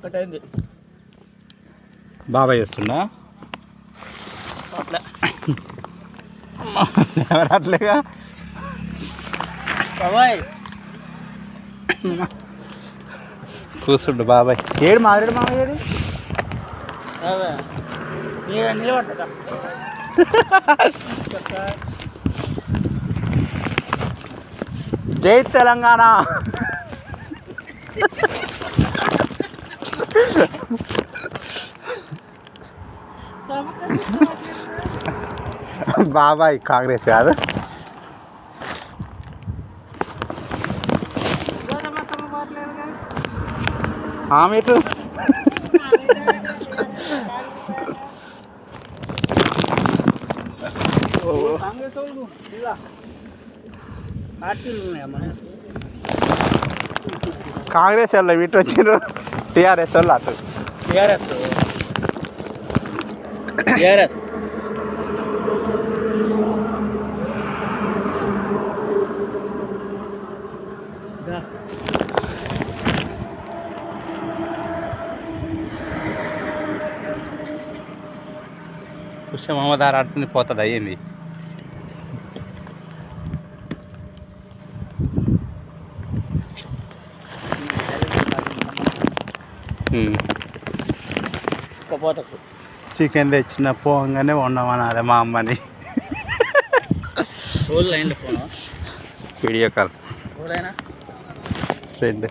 ఒకటైంది. బాబాయ్ వస్తుండా ఎవరు అట్లేగా బాబాయ్ కూర్చుండు బాబాయ్. ఏడు మాదిరి మామయ్య ఏడు నిలబడతా జై తెలంగాణ. బాబాయ్ కాంగ్రెస్ కాదు. ఆమె ఎటు కాంగ్రెస్ వాళ్ళు ఇటు వచ్చిండ్రు. టీఆర్ఎస్ వాళ్ళు అటు. టీఆర్ఎస్ పుష్ప మహమ్మద్ ఆడుతుంది పోతుంది అయ్యింది. చికెన్ తెచ్చిన పోగానే ఉండమనాలి మా అమ్మని. Video call friend.